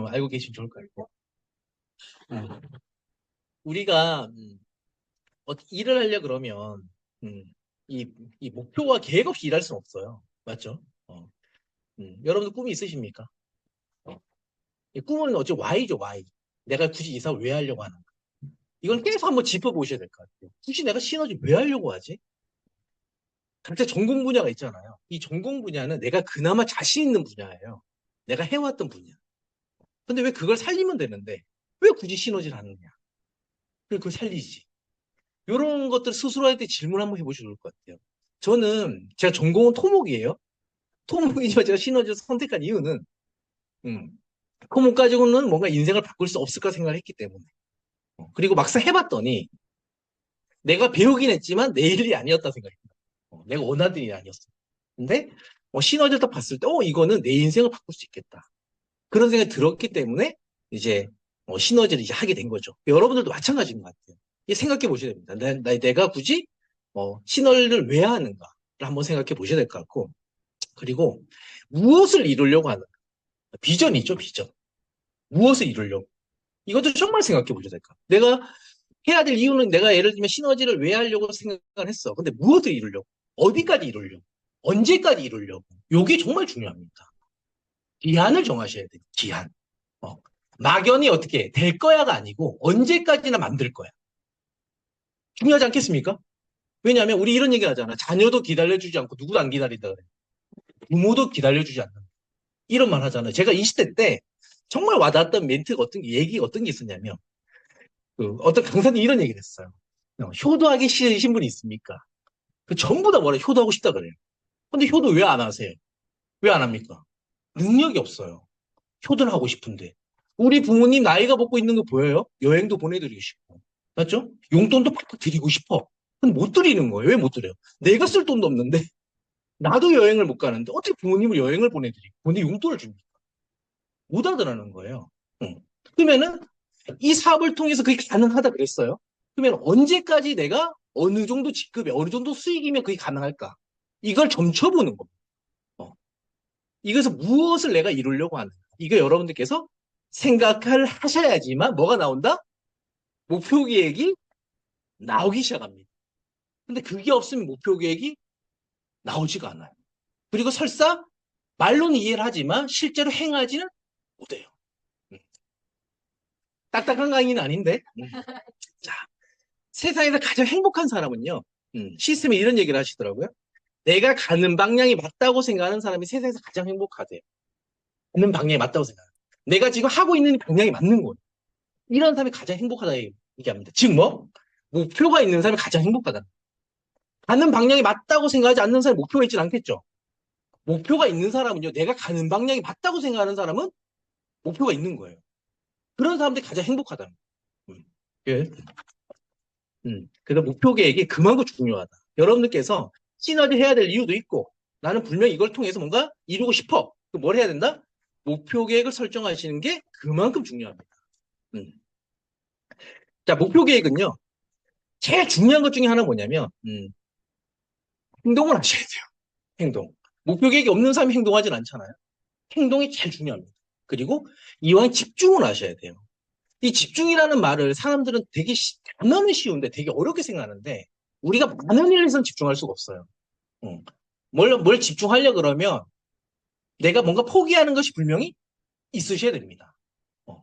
알고 계시면 좋을 것 같아요. 우리가 일을 하려 그러면 음, 이, 이 목표와 계획 없이 일할 수는 없어요. 맞죠? 여러분들 꿈이 있으십니까? 어, 이 꿈은 어째 Y죠, Y. 내가 굳이 이 사업을 왜 하려고 하는가? 이걸 계속 한번 짚어보셔야 될 것 같아요. 굳이 내가 시너지 왜 하려고 하지? 각자 전공 분야가 있잖아요. 이 전공 분야는 내가 그나마 자신 있는 분야예요. 내가 해왔던 분야. 근데 왜 그걸 살리면 되는데 왜 굳이 시너지를 하느냐? 그걸 살리지. 이런 것들 스스로한테 질문 한번 해보셔도 좋을 것 같아요. 저는 제가 전공은 토목이에요. 토목이지만 제가 시너지를 선택한 이유는 음, 토목 가지고는 뭔가 인생을 바꿀 수 없을까 생각을 했기 때문에. 그리고 막상 해봤더니 내가 배우긴 했지만 내 일이 아니었다 생각했다. 내가 원하던 일이 아니었어. 근데 시너지를 딱 봤을 때 이거는 내 인생을 바꿀 수 있겠다. 그런 생각이 들었기 때문에 이제 시너지를 이제 하게 된 거죠. 여러분들도 마찬가지인 것 같아요. 이게 생각해 보셔야 됩니다. 내가 굳이 시너지를 왜 하는가를 한번 생각해 보셔야 될 것 같고, 그리고 무엇을 이루려고 하는가. 비전이죠, 비전. 무엇을 이루려고. 이것도 정말 생각해 보셔야 될 것 같아요. 내가 해야 될 이유는 내가 예를 들면 시너지를 왜 하려고 생각을 했어. 근데 무엇을 이루려고. 어디까지 이루려고. 언제까지 이루려고. 이게 정말 중요합니다. 기한을 정하셔야 돼요. 기한. 어. 막연히 어떻게 될 거야가 아니고 언제까지나 만들 거야. 중요하지 않겠습니까? 왜냐하면 우리 이런 얘기 하잖아. 자녀도 기다려주지 않고 누구도 안 기다린다 그래. 부모도 기다려주지 않는다. 이런 말 하잖아요. 제가 20대 때 정말 와닿았던 멘트가 얘기가 어떤 게 있었냐면 어떤 강사님이 이런 얘기를 했어요. 효도하기 싫으신 분이 있습니까? 전부 다 뭐래 효도하고 싶다 그래요. 근데 효도 왜 안 하세요? 왜 안 합니까? 능력이 없어요. 효도를 하고 싶은데. 우리 부모님 나이가 먹고 있는 거 보여요? 여행도 보내드리고 싶고. 맞죠? 용돈도 팍팍 드리고 싶어. 근데 못 드리는 거예요. 왜 못 드려요? 내가 쓸 돈도 없는데 나도 여행을 못 가는데 어떻게 부모님을 여행을 보내드리고 근데 용돈을 줍니까? 못 하더라는 거예요. 응. 그러면은 이 사업을 통해서 그게 가능하다 그랬어요. 그러면 언제까지 내가 어느 정도 직급이 어느 정도 수익이면 그게 가능할까? 이걸 점쳐보는 겁니다. 어. 이것을 무엇을 내가 이루려고 하는가? 이거 여러분들께서 생각을 하셔야지만 뭐가 나온다? 목표 계획이 나오기 시작합니다. 근데 그게 없으면 목표 계획이 나오지가 않아요. 그리고 설사 말로는 이해를 하지만 실제로 행하지는 못해요. 음. 딱딱한 강의는 아닌데. 자, 세상에서 가장 행복한 사람은요. 시스템에 이런 얘기를 하시더라고요. 내가 가는 방향이 맞다고 생각하는 사람이 세상에서 가장 행복하대요. 가는 방향이 맞다고 생각해요. 내가 지금 하고 있는 방향이 맞는 거예요. 이런 사람이 가장 행복하다 얘기합니다. 즉 뭐? 목표가 있는 사람이 가장 행복하다. 가는 방향이 맞다고 생각하지 않는 사람이 목표가 있진 않겠죠. 목표가 있는 사람은요, 내가 가는 방향이 맞다고 생각하는 사람은 목표가 있는 거예요. 그런 사람들이 가장 행복하다는 거예요. 예. 그래서 목표 계획이 그만큼 중요하다. 여러분들께서 시너지 해야 될 이유도 있고, 나는 분명히 이걸 통해서 뭔가 이루고 싶어. 그럼 뭘 해야 된다? 목표 계획을 설정하시는 게 그만큼 중요합니다. 음. 자, 목표 계획은요, 제일 중요한 것 중에 하나 뭐냐면, 행동을 하셔야 돼요. 행동. 목표 계획이 없는 사람이 행동하진 않잖아요. 행동이 제일 중요합니다. 그리고 이왕 집중을 하셔야 돼요. 이 집중이라는 말을 사람들은 되게 단어는 쉬운데 되게 어렵게 생각하는데 우리가 많은 일에선 집중할 수가 없어요. 응. 뭘 집중하려 그러면 내가 뭔가 포기하는 것이 분명히 있으셔야 됩니다. 어.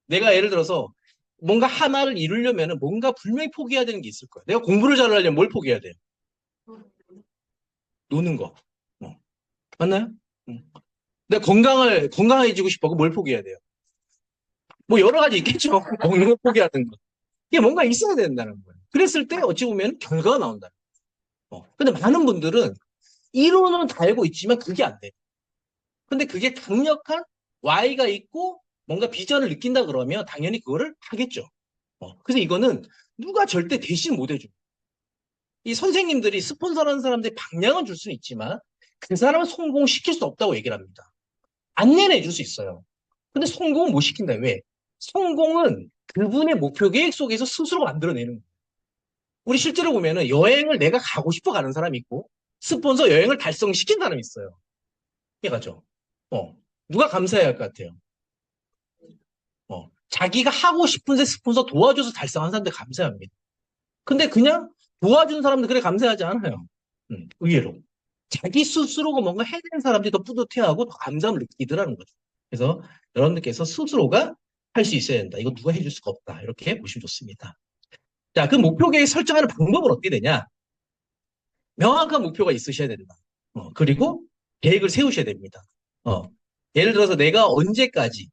내가 예를 들어서 뭔가 하나를 이루려면 뭔가 분명히 포기해야 되는 게 있을 거예요. 내가 공부를 잘하려면 뭘 포기해야 돼요? 노는 거. 어. 맞나요? 응. 내가 건강해지고 싶어. 그럼 뭘 포기해야 돼요? 뭐 여러 가지 있겠죠. 먹는 거 포기하는 거. 이게 뭔가 있어야 된다는 거예요. 그랬을 때 어찌 보면 결과가 나온다. 근데 많은 분들은 이론은 다 알고 있지만 그게 안 돼. 근데 그게 강력한 Y가 있고 뭔가 비전을 느낀다 그러면 당연히 그거를 하겠죠. 그래서 이거는 누가 절대 대신 못 해줘. 이 선생님들이 스폰서라는 사람들이 방향은 줄 수는 있지만 그 사람을 성공시킬 수 없다고 얘기를 합니다. 안내는 해줄 수 있어요. 근데 성공은 못 시킨다. 왜? 성공은 그분의 목표 계획 속에서 스스로 만들어내는 거예요. 우리 실제로 보면은 여행을 내가 가고 싶어 가는 사람이 있고 스폰서 여행을 달성시킨 사람이 있어요. 이해가죠? 어. 누가 감사해야 할 것 같아요? 자기가 하고 싶은 데 스폰서 도와줘서 달성한 사람들 감사합니다. 근데 그냥 도와준 사람들 그래 감사하지 않아요. 의외로. 자기 스스로가 뭔가 해낸 사람들이 더 뿌듯해하고 더 감사함을 느끼더라는 거죠. 그래서 여러분들께서 스스로가 할 수 있어야 된다. 이거 누가 해줄 수가 없다. 이렇게 보시면 좋습니다. 자, 그 목표 계획 설정하는 방법은 어떻게 되냐? 명확한 목표가 있으셔야 된다. 그리고 계획을 세우셔야 됩니다. 어, 예를 들어서 내가 언제까지?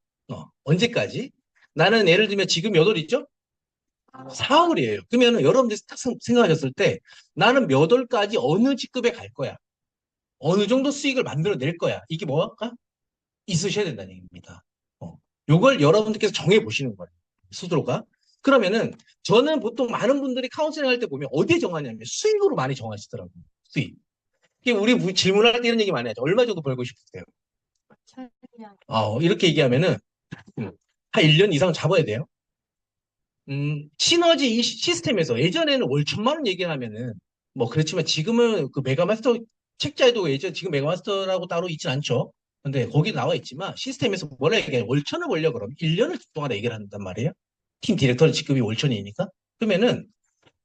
나는 예를 들면 지금 몇 월이죠? 4월이에요. 그러면 여러분들이 딱 생각하셨을 때 나는 몇 월까지 어느 직급에 갈 거야. 어느 정도 수익을 만들어낼 거야. 이게 뭐랄까? 있으셔야 된다는 얘기입니다. 요걸 여러분들께서 정해 보시는 거예요. 스스로가. 그러면은 저는 보통 많은 분들이 카운셀링 할 때 보면 어디에 정하냐면 수익으로 많이 정하시더라고요. 수익. 이게 우리 질문할 때 이런 얘기 많이 하죠. 얼마 정도 벌고 싶으세요? 이렇게 얘기하면은 한 1년 이상 잡아야 돼요. 시너지 이 시스템에서 예전에는 월 1,000만 원 얘기하면은 뭐 그렇지만 지금은 그 메가마스터 책자에도 지금 메가마스터라고 따로 있진 않죠. 근데 거기 나와 있지만 시스템에서 뭐라 얘기해? 월 1,000을 벌려 그러면 1년을 동안 얘기를 한단 말이에요. 팀 디렉터 직급이 월 1,000이니까. 그러면은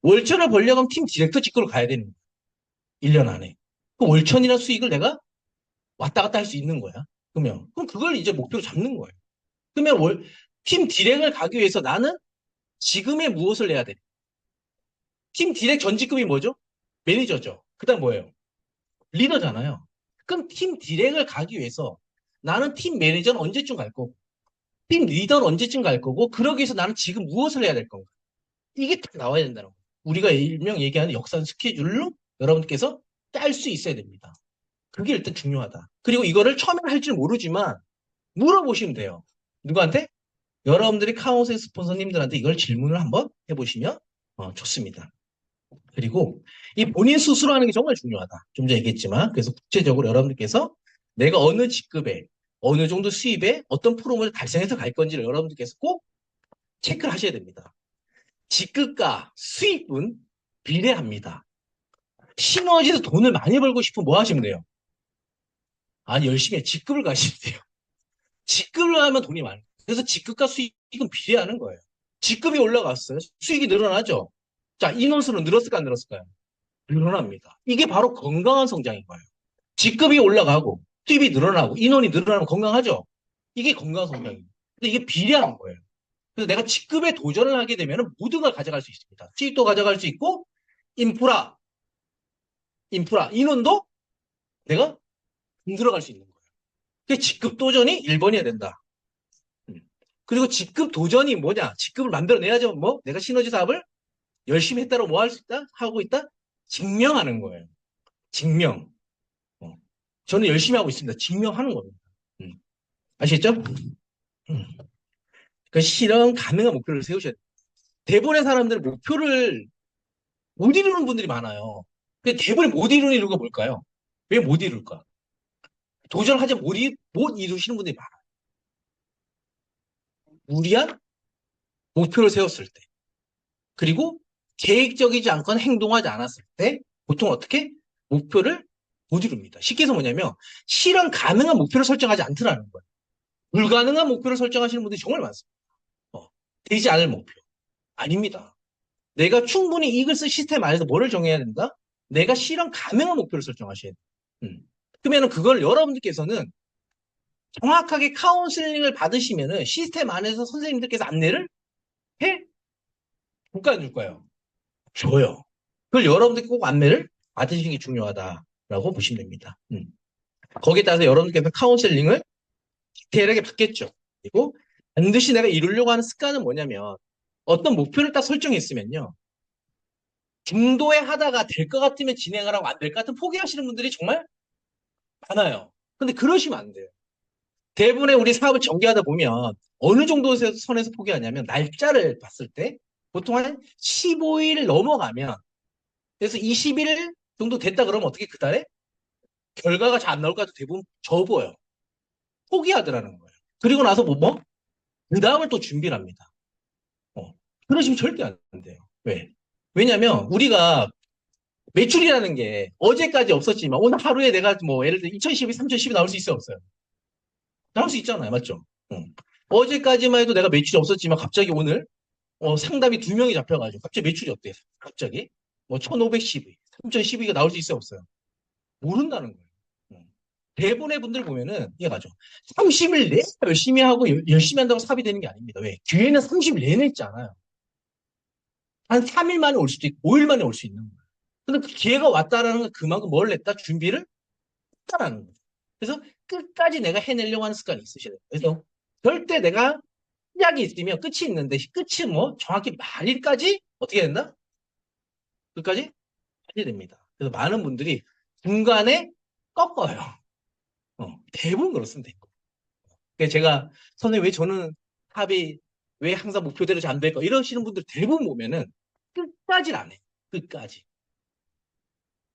월 1,000을 벌려면 팀 디렉터 직급으로 가야 되는 거예요. 1년 안에. 그 월 1,000이라는 수익을 내가 왔다 갔다 할 수 있는 거야. 그럼 그걸 이제 목표로 잡는 거예요. 그러면 팀 디렉을 가기 위해서 나는 지금의 무엇을 내야 돼? 팀 디렉 전 직급이 뭐죠? 매니저죠. 그다음 뭐예요? 리더잖아요. 그럼 팀 디렉을 가기 위해서 나는 팀 매니저는 언제쯤 갈 거고, 팀 리더는 언제쯤 갈 거고, 그러기 위해서 나는 지금 무엇을 해야 될 건가? 이게 딱 나와야 된다는 거예요. 우리가 일명 얘기하는 역사 스케줄로 여러분께서 짤 수 있어야 됩니다. 그게 일단 중요하다. 그리고 이거를 처음에는 할 줄 모르지만 물어보시면 돼요. 누구한테? 여러분들이 카운셀 스폰서님들한테 이걸 질문을 한번 해보시면 좋습니다. 그리고 이 본인 스스로 하는 게 정말 중요하다. 좀 전에 얘기했지만 그래서 구체적으로 여러분들께서 내가 어느 직급에 어느 정도 수입에 어떤 프로모를 달성해서 갈 건지를 여러분들께서 꼭 체크를 하셔야 됩니다. 직급과 수입은 비례합니다. 시너지에서 돈을 많이 벌고 싶으면 뭐 하시면 돼요? 아니 열심히 직급을 가시면 돼요. 직급을 하면 돈이 많아요. 그래서 직급과 수익은 비례하는 거예요. 직급이 올라갔어요. 수익이 늘어나죠. 자, 인원수는 늘었을까 안 늘었을까요? 늘어납니다. 이게 바로 건강한 성장인 거예요. 직급이 올라가고 수입이 늘어나고 인원이 늘어나면 건강하죠. 이게 건강한 성장입니다. 근데 이게 비례하는 거예요. 그래서 내가 직급에 도전을 하게 되면 모든 걸 가져갈 수 있습니다. 수익도 가져갈 수 있고 인프라, 인원도 내가 들어갈 수 있는 거예요. 그 직급 도전이 1번이어야 된다. 그리고 직급 도전이 뭐냐? 직급을 만들어내야죠. 뭐? 내가 시너지 사업을 열심히 했다고 뭐 할 수 있다? 하고 있다? 증명하는 거예요. 증명. 어. 저는 열심히 하고 있습니다. 증명하는 겁니다. 음. 아시겠죠? 그 실현 가능한 목표를 세우셔야 돼요. 대부분의 사람들은 목표를 못 이루는 분들이 많아요. 근데 대부분 못 이루는 이유가 뭘까요? 왜 못 이룰까? 도전하지 못 이루시는 분들이 많아요. 무리한 목표를 세웠을 때. 그리고 계획적이지 않거나 행동하지 않았을 때 보통 어떻게? 목표를 못 이룹니다. 쉽게 해서 뭐냐면 실현 가능한 목표를 설정하지 않더라는 거예요. 불가능한 목표를 설정하시는 분들이 정말 많습니다. 되지 않을 목표. 아닙니다. 내가 충분히 이익을 쓸 시스템 안에서 뭐를 정해야 된다? 내가 실현 가능한 목표를 설정하셔야 돼요. 그러면 그걸 여러분들께서는 정확하게 카운슬링을 받으시면은 시스템 안에서 선생님들께서 안내를 해? 줄까 안 줄까요? 줘요. 그걸 여러분들이 꼭 안내를 받으시는 게 중요하다라고 보시면 됩니다. 거기에 따라서 여러분들께서 카운셀링을 디테일하게 받겠죠. 그리고 반드시 내가 이루려고 하는 습관은 뭐냐면 어떤 목표를 딱 설정했으면요. 중도에 하다가 될 것 같으면 진행을 하고 안 될 것 같으면 포기하시는 분들이 정말 많아요. 근데 그러시면 안 돼요. 대부분의 우리 사업을 전개하다 보면 어느 정도 선에서 포기하냐면 날짜를 봤을 때 보통 한 15일 넘어가면 그래서 20일 정도 됐다 그러면 어떻게 그 달에 결과가 잘 안 나올 것 같아 대부분 접어요. 포기하더라는 거예요. 그리고 나서 뭐? 그 다음을 또 준비를 합니다. 그러시면 절대 안 돼요. 왜? 왜냐면 우리가 매출이라는 게 어제까지 없었지만 오늘 하루에 내가 뭐 예를 들어 2012, 3010이 나올 수 있어요, 없어요? 나올 수 있잖아요. 맞죠? 응. 어제까지만 해도 내가 매출이 없었지만 갑자기 오늘 상담이 두 명이 잡혀가지고 갑자기 매출이 어때요? 갑자기 뭐 1512, 3012가 나올 수 있어요, 없어요? 모른다는 거예요. 대부분의 분들 보면은 이해가죠. 30일 내내 열심히 하고 열심히 한다고 사업이 되는 게 아닙니다. 왜? 기회는 30일 내내 있지 않아요. 한 3일 만에 올 수도 있고 5일 만에 올 수 있는 거예요. 근데 그 기회가 왔다라는 건 그만큼 뭘 냈다? 준비를 했다라는 거죠. 그래서 끝까지 내가 해내려고 하는 습관이 있으셔야 돼요. 그래서 절대 내가 시작이 있으면 끝이 있는데 끝이 뭐 정확히 말일까지 어떻게 된다? 끝까지 하게 됩니다. 그래서 많은 분들이 중간에 꺾어요. 대부분 그렇습니다. 그래서 제가 선생님 왜 저는 합이 왜 항상 목표대로 잘 안 될까 이러시는 분들 대부분 보면은 끝까지는 안 해요. 끝까지.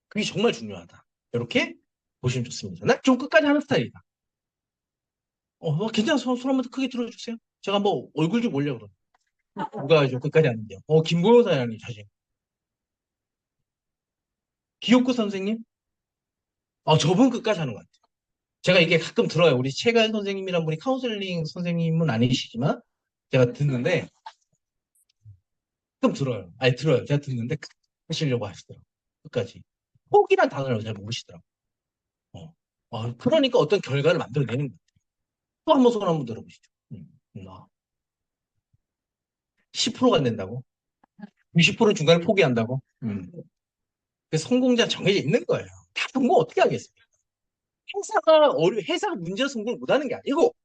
그게 정말 중요하다. 이렇게 보시면 좋습니다. 나 좀 끝까지 하는 스타일이다. 괜찮아. 손 한번 더 크게 들어주세요. 제가 뭐 얼굴 좀 올려 그럼. 누가 좀 끝까지 하는데요. 김보호 사장님 자신. 기옥구 선생님? 저분 끝까지 하는 것 같아요. 제가 이게 가끔 들어요. 우리 최가연 선생님이란 분이 카운셀링 선생님은 아니시지만 제가 듣는데 가끔 들어요. 아니 들어요. 제가 듣는데 하시려고 하시더라고요. 끝까지. 포기란 단어를 잘 모르시더라고요. 그러니까 어떤 결과를 만들어내는 거예요. 또 한 번 손 한번 들어보시죠. 10%가 안 된다고? 60%는 중간에 포기한다고? 그래서 성공자 정해져 있는 거예요. 다 성공 어떻게 하겠습니까? 회사가 문제로 성공을 못하는 게 아니고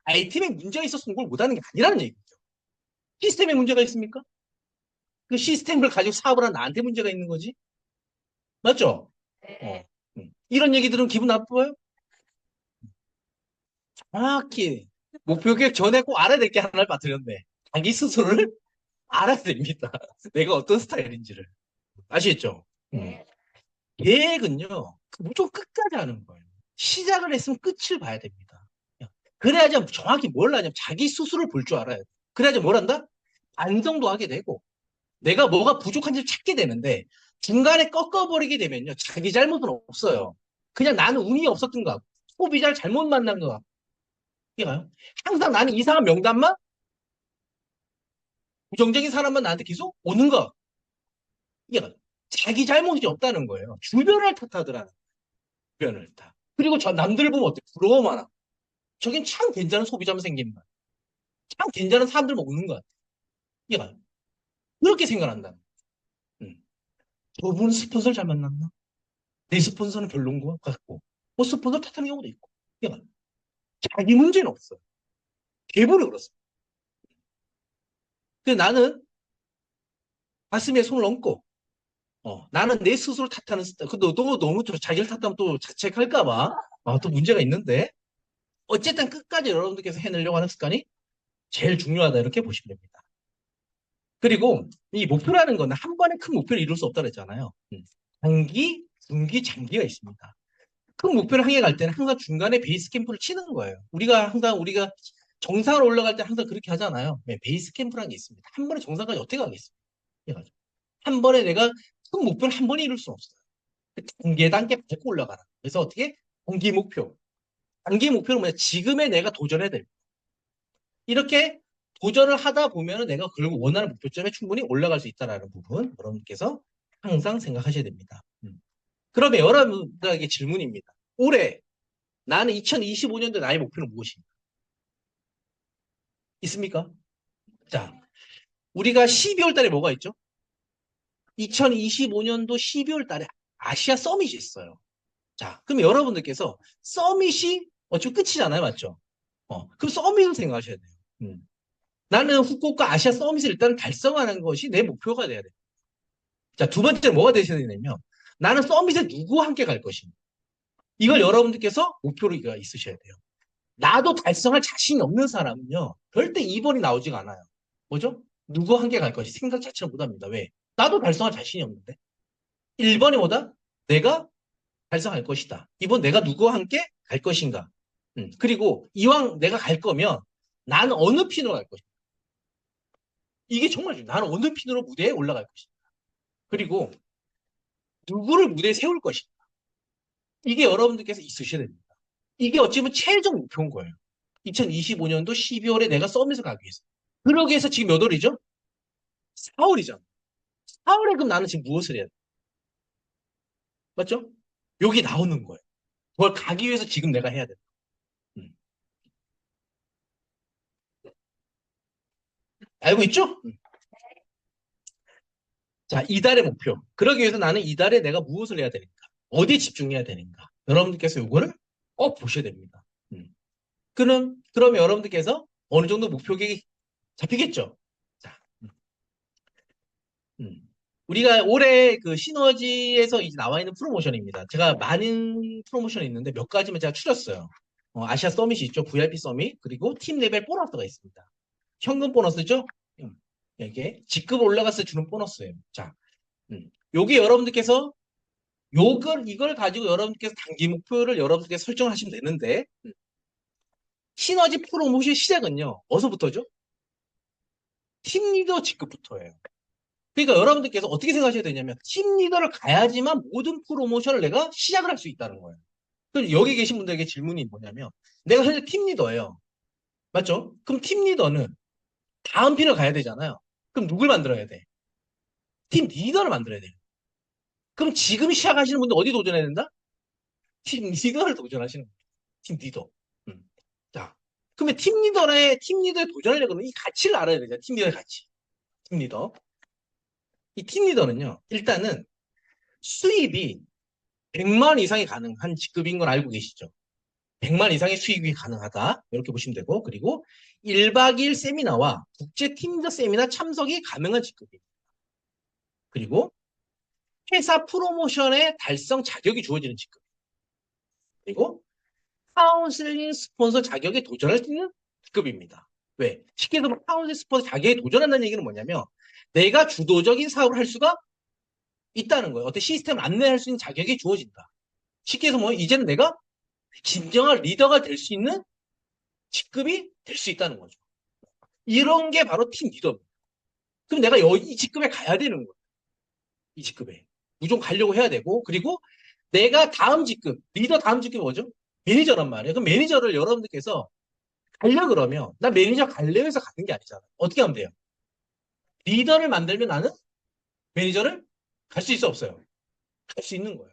아이템에 문제가 있어서 성공을 못하는 게 아니라는 얘기죠. 시스템에 문제가 있습니까? 그 시스템을 가지고 사업을 하는 나한테 문제가 있는 거지. 맞죠? 이런 얘기 들으면 기분 나빠요? 정확히 목표 계획 전에 꼭 알아야 될 게 하나를 빠뜨렸네. 자기 스스로를 알아야 됩니다. 내가 어떤 스타일인지를. 아시겠죠? 계획은요, 무조건 끝까지 하는 거예요. 시작을 했으면 끝을 봐야 됩니다. 그래야지 정확히 뭘 하냐면 자기 스스로를 볼 줄 알아야 돼. 그래야지 뭘 한다? 반성도 하게 되고, 내가 뭐가 부족한지 찾게 되는데, 중간에 꺾어버리게 되면요, 자기 잘못은 없어요. 그냥 나는 운이 없었던 것 같고, 소비자를 잘못 만난 것 같고, 이해가요? 항상 나는 이상한 명단만, 부정적인 사람만 나한테 계속 오는 것 같고, 이해가요? 자기 잘못이 없다는 거예요. 주변을 탓하더라는 거예요. 주변을 탓. 그리고 저 남들 보면 어때? 부러워만 하고. 저긴 참 괜찮은 소비자만 생긴 거야. 참 괜찮은 사람들 먹는 것 같아. 이해가요? 그렇게 생각한다. 음. 저분은 스폰서를 잘 만났나? 내 스폰서는 별론 것 같고. 뭐 스폰서 탓하는 경우도 있고. 이해가요? 자기 문제는 없어요. 대부분 그렇습니다. 근데 나는 가슴에 손을 얹고, 나는 내 스스로 탓하는 스타일. 근데 또 너무 또 자기를 탓하면 또 자책할까봐. 또 문제가 있는데. 어쨌든 끝까지 여러분들께서 해내려고 하는 습관이 제일 중요하다. 이렇게 보시면 됩니다. 그리고 이 목표라는 거는 한 번에 큰 목표를 이룰 수 없다고 했잖아요. 단기, 중기, 장기가 있습니다. 큰 목표를 향해 갈 때는 항상 중간에 베이스 캠프를 치는 거예요. 우리가 정상으로 올라갈 때 항상 그렇게 하잖아요. 네, 베이스 캠프라는 게 있습니다. 한 번에 정상까지 어떻게 가겠습니까? 해가지고. 한 번에 내가 큰 목표를 한 번에 이룰 수 없어요. 단계 단계 밟고 올라가라. 그래서 어떻게? 단기 목표. 단기 목표는 뭐냐? 지금의 내가 도전해야 될. 이렇게 도전을 하다 보면 내가 결국 원하는 목표점에 충분히 올라갈 수 있다는 부분 여러분께서 항상 생각하셔야 됩니다. 그러면 여러분들에게 질문입니다. 올해 나는 2025년도 나의 목표는 무엇입니까? 있습니까? 자, 우리가 12월 달에 뭐가 있죠? 2025년도 12월 달에 아시아 서밋이 있어요. 자, 그럼 여러분들께서 서밋이 어차피 끝이잖아요. 맞죠? 그럼 서밋을 생각하셔야 돼요. 나는 후쿠오카 아시아 서밋을 일단 달성하는 것이 내 목표가 돼야 돼요. 자, 두 번째는 뭐가 되셔야 되냐면 나는 서밋에 누구와 함께 갈 것인가. 이걸 여러분들께서 목표로 있으셔야 돼요. 나도 달성할 자신이 없는 사람은요. 절대 2번이 나오지가 않아요. 뭐죠? 누구와 함께 갈 것이 생각 자체를 못합니다. 왜? 나도 달성할 자신이 없는데. 1번이 뭐다? 내가 달성할 것이다. 2번 내가 누구와 함께 갈 것인가. 그리고 이왕 내가 갈 거면 나는 어느 핀으로 갈 것인가. 이게 정말 중요해요. 나는 어느 핀으로 무대에 올라갈 것인가. 그리고 누구를 무대에 세울 것인가. 이게 여러분들께서 있으셔야 됩니다. 이게 어찌 보면 최종 목표인 거예요. 2025년도 12월에 내가 서밋을 가기 위해서. 그러기 위해서 지금 몇 월이죠? 4월이잖아. 4월에 그럼 나는 지금 무엇을 해야 돼? 맞죠? 여기 나오는 거예요. 그걸 가기 위해서 지금 내가 해야 돼. 음. 알고 있죠? 자, 이달의 목표. 그러기 위해서 나는 이달에 내가 무엇을 해야 되는가? 어디에 집중해야 되는가? 여러분들께서 이거를 꼭 보셔야 됩니다. 음. 그럼 여러분들께서 어느 정도 목표 계획이 잡히겠죠? 자, 음. 우리가 올해 그 시너지에서 이제 나와 있는 프로모션입니다. 제가 많은 프로모션이 있는데 몇 가지만 제가 추렸어요. 아시아 서밋이 있죠. VIP 서밋. 그리고 팀 레벨 보너스가 있습니다. 현금 보너스죠? 이게 직급 올라가서 주는 보너스예요. 자, 여기 여러분들께서 이걸 가지고 여러분께서 단기 목표를 여러분께서 설정하시면 되는데, 시너지 프로모션 시작은요, 어디서부터죠? 팀 리더 직급부터예요. 그러니까 여러분들께서 어떻게 생각하셔야 되냐면, 팀 리더를 가야지만 모든 프로모션을 내가 시작을 할 수 있다는 거예요. 그럼 여기 계신 분들에게 질문이 뭐냐면, 내가 현재 팀 리더예요. 맞죠? 그럼 팀 리더는 다음 핀을 가야 되잖아요. 그럼 누굴 만들어야 돼? 팀 리더를 만들어야 돼요. 그럼 지금 시작하시는 분들 어디 도전해야 된다? 팀 리더를 도전하시는 거예요. 팀 리더. 음. 자, 그러면 팀 리더에 도전하려면 이 가치를 알아야 되죠. 팀 리더의 가치. 팀 리더. 이 팀 리더는요, 일단은 수입이 100만 이상이 가능한 직급인 걸 알고 계시죠? 100만 이상의 수익이 가능하다. 이렇게 보시면 되고, 그리고 1박 2일 세미나와 국제 팀 리더 세미나 참석이 가능한 직급입니다. 그리고 회사 프로모션의 달성 자격이 주어지는 직급. 그리고 카운슬링 스폰서 자격에 도전할 수 있는 직급입니다. 왜? 쉽게 말해서 카운슬링 스폰서 자격에 도전한다는 얘기는 뭐냐면 내가 주도적인 사업을 할 수가 있다는 거예요. 어떤 시스템을 안내할 수 있는 자격이 주어진다. 쉽게 해서 뭐 이제는 내가 진정한 리더가 될 수 있는 직급이 될 수 있다는 거죠. 이런 게 바로 팀 리더입니다. 그럼 내가 이 직급에 가야 되는 거예요. 이 직급에. 무조건 가려고 해야 되고 그리고 내가 다음 직급, 리더 다음 직급이 뭐죠? 매니저란 말이에요. 그럼 매니저를 여러분들께서 가려 그러면 나 매니저 갈래 해서 가는 게 아니잖아. 어떻게 하면 돼요? 리더를 만들면 나는 매니저를 갈 수 있어 없어요? 갈 수 있는 거예요.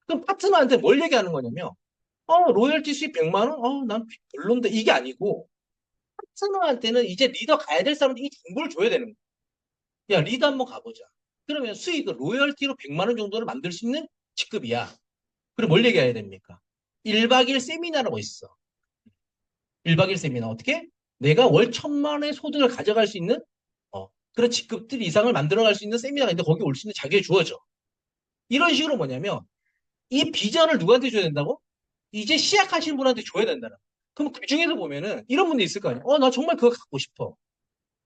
그럼 파트너한테 뭘 얘기하는 거냐면 로열티 수입 100만 원? 난 별론데 이게 아니고 파트너한테는 이제 리더 가야 될 사람한테 이 정보를 줘야 되는 거야. 야, 리더 한번 가보자. 그러면 수익을 로열티로 100만 원 정도를 만들 수 있는 직급이야. 그럼 뭘 얘기해야 됩니까? 1박 2일 세미나라고 있어. 1박 2일 세미나. 어떻게? 내가 월 1,000만 원의 소득을 가져갈 수 있는 그런 직급들 이상을 만들어갈 수 있는 세미나가 있는데 거기 올 수 있는 자격이 주어져. 이런 식으로 뭐냐면 이 비전을 누구한테 줘야 된다고? 이제 시작하시는 분한테 줘야 된다는. 그럼 그 중에서 보면은 이런 분도 있을 거 아니야. 나 정말 그거 갖고 싶어.